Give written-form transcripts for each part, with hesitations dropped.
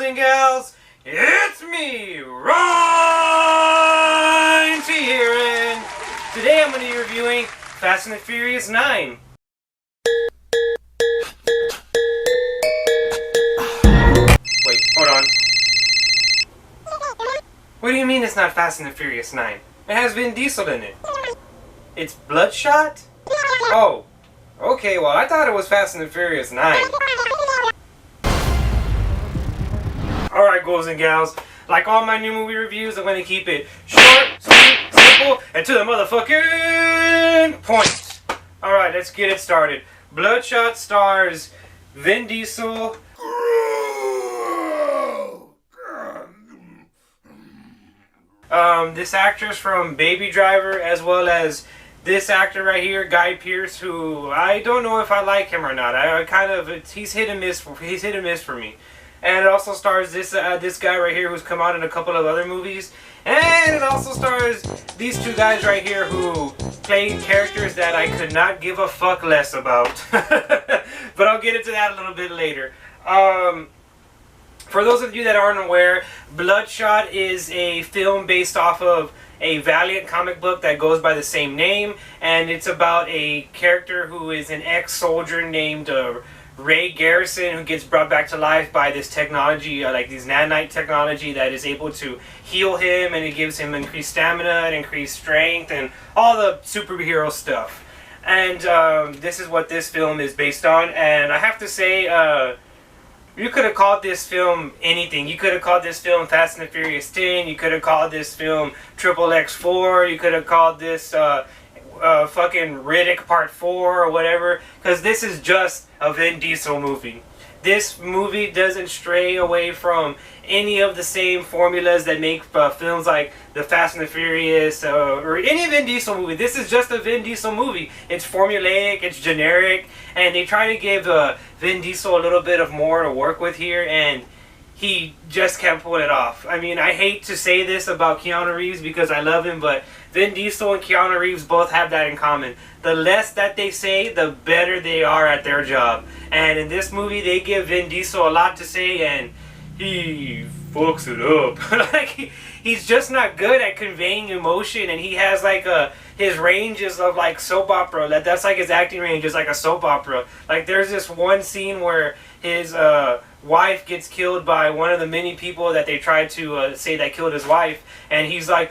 and gals, it's me, Ryan.T here, and today I'm going to be reviewing Fast and the Furious 9. Wait, hold on. What do you mean it's not Fast and the Furious 9? It has Vin Diesel in it. It's Bloodshot? Oh, okay, well I thought it was Fast and the Furious 9. Alright, ghouls and gals, like all my new movie reviews, I'm going to keep it short, sweet, simple, and to the motherfucking point. Alright, let's get it started. Bloodshot stars Vin Diesel. This actress from Baby Driver, as well as this actor right here, Guy Pearce, who I don't know if I like him or not. He's hit and miss for me. And it also stars this guy right here who's come out in a couple of other movies. And it also stars these two guys right here who play characters that I could not give a fuck less about. But I'll get into that a little bit later. For those of you that aren't aware, Bloodshot is a film based off of a Valiant comic book that goes by the same name. And it's about a character who is an ex-soldier named Ray Garrison, who gets brought back to life by this technology, like this nanite technology that is able to heal him, and it gives him increased stamina and increased strength and all the superhero stuff. And this is what this film is based on. And I have to say, you could have called this film anything. You could have called this film Fast and the Furious 10. You could have called this film XXX4. You could have called this fucking Riddick Part 4 or whatever, because this is just a Vin Diesel movie. This movie doesn't stray away from any of the same formulas that make films like the Fast and the Furious or any Vin Diesel movie. This is just a Vin Diesel movie. It's formulaic, it's generic, and they try to give Vin Diesel a little bit of more to work with here, and he just can't pull it off. I mean, I hate to say this about Keanu Reeves because I love him, but Vin Diesel and Keanu Reeves both have that in common. The less that they say, the better they are at their job. And in this movie, they give Vin Diesel a lot to say, and he fucks it up. Like, he's just not good at conveying emotion, and he has like his range is of like soap opera. That's like his acting range is like a soap opera. Like, there's this one scene where his wife gets killed by one of the many people that they tried to say that killed his wife, and he's like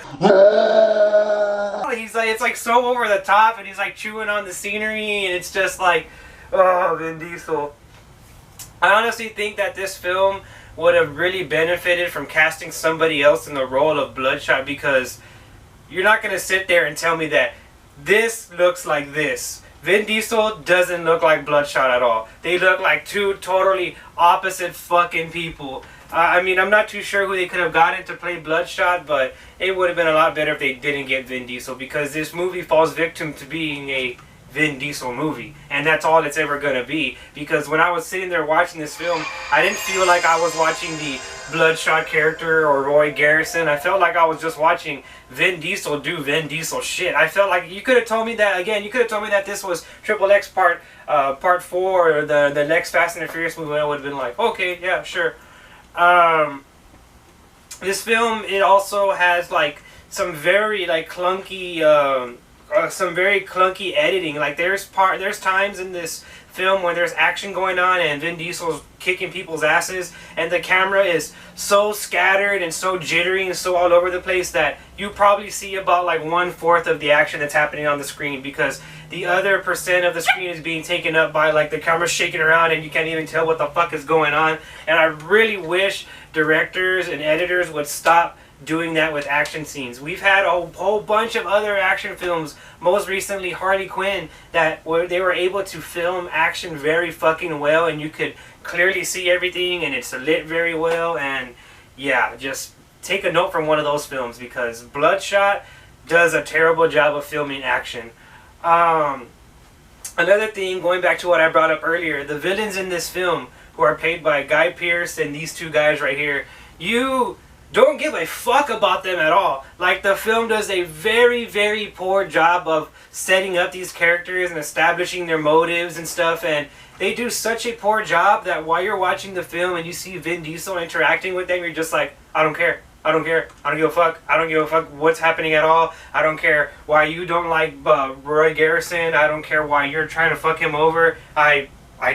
it's like so over the top, and he's like chewing on the scenery, and it's just like, oh, Vin Diesel. I honestly think that this film would have really benefited from casting somebody else in the role of Bloodshot, because you're not going to sit there and tell me that this looks like this. Vin Diesel doesn't look like Bloodshot at all. They look like two totally opposite fucking people. I mean, I'm not too sure who they could have gotten to play Bloodshot, but it would have been a lot better if they didn't get Vin Diesel, because this movie falls victim to being a Vin Diesel movie, and that's all it's ever gonna be. Because when I was sitting there watching this film, I didn't feel like I was watching the Bloodshot character or Roy Garrison. I felt like I was just watching Vin Diesel do Vin Diesel shit. I felt like you could have told me that, again, you could have told me that this was XXX Part 4 or the next Fast and the Furious movie, and I would have been like, okay, yeah, sure. This film, it also has like some very like clunky editing. Like there's times in this film when there's action going on and Vin Diesel's kicking people's asses, and the camera is so scattered and so jittery and so all over the place that you probably see about like 1/4 of the action that's happening on the screen, because the other % of the screen is being taken up by like the camera shaking around and you can't even tell what the fuck is going on. And I really wish directors and editors would stop doing that with action scenes. We've had a whole bunch of other action films, most recently Harley Quinn, they were able to film action very fucking well, and you could clearly see everything, and it's lit very well. And yeah, just take a note from one of those films, because Bloodshot does a terrible job of filming action. Another thing, going back to what I brought up earlier, the villains in this film, who are played by Guy Pearce and these two guys right here, you don't give a fuck about them at all. Like, the film does a very, very poor job of setting up these characters and establishing their motives and stuff, and they do such a poor job that while you're watching the film and you see Vin Diesel interacting with them, you're just like, I don't care. I don't care. I don't give a fuck. I don't give a fuck what's happening at all. I don't care why you don't like Roy Garrison. I don't care why you're trying to fuck him over. I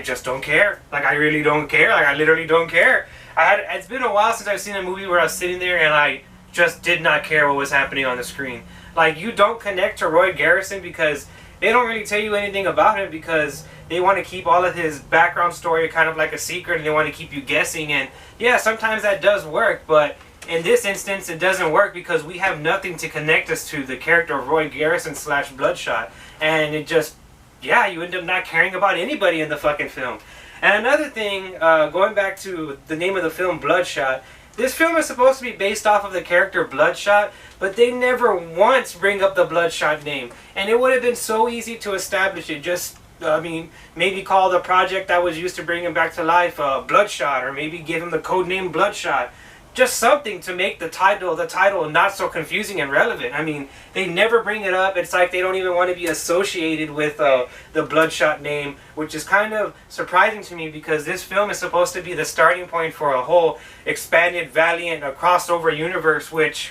just don't care. Like, I really don't care. Like, I literally don't care. It's been a while since I've seen a movie where I was sitting there and I just did not care what was happening on the screen. Like, you don't connect to Roy Garrison because they don't really tell you anything about him, because they want to keep all of his background story kind of like a secret, and they want to keep you guessing. And yeah, sometimes that does work, but in this instance it doesn't work because we have nothing to connect us to the character of Roy Garrison / Bloodshot. And it just, yeah, you end up not caring about anybody in the fucking film. And another thing, going back to the name of the film, Bloodshot, this film is supposed to be based off of the character Bloodshot, but they never once bring up the Bloodshot name. And it would have been so easy to establish it. Just, I mean, maybe call the project that was used to bring him back to life Bloodshot, or maybe give him the code name Bloodshot. Just something to make the title not so confusing and relevant. I mean, they never bring it up. It's like they don't even want to be associated with the Bloodshot name, which is kind of surprising to me, because this film is supposed to be the starting point for a whole expanded Valiant crossover universe, which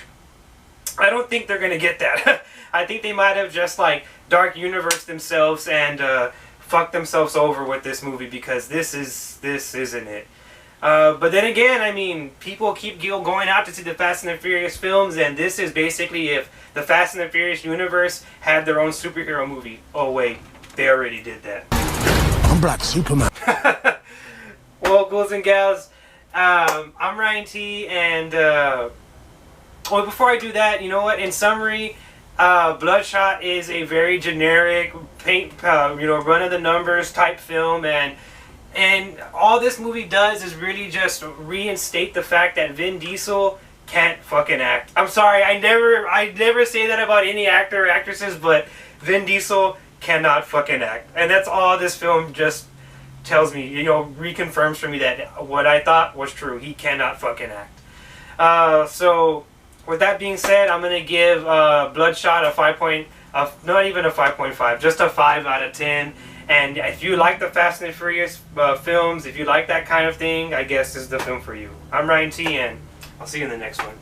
I don't think they're going to get that. I think they might have just like dark universe themselves and fucked themselves over with this movie, because this isn't it. But then again, I mean, people keep going out to see the Fast and the Furious films, and this is basically if the Fast and the Furious universe had their own superhero movie. Oh wait, they already did that. I'm Black Superman. Well, ghouls and gals, I'm Ryan.T, and well, before I do that, you know what? In summary, Bloodshot is a very generic, run of the numbers type film, and all this movie does is really just reinstate the fact that Vin Diesel can't fucking act. I'm sorry, I never say that about any actor or actresses, but Vin Diesel cannot fucking act. And that's all this film just tells me, reconfirms for me that what I thought was true. He cannot fucking act. So, with that being said, I'm going to give Bloodshot not even a 5.5, just a 5 out of 10. And if you like the Fast and the Furious films, if you like that kind of thing, I guess this is the film for you. I'm Ryan.T, and I'll see you in the next one.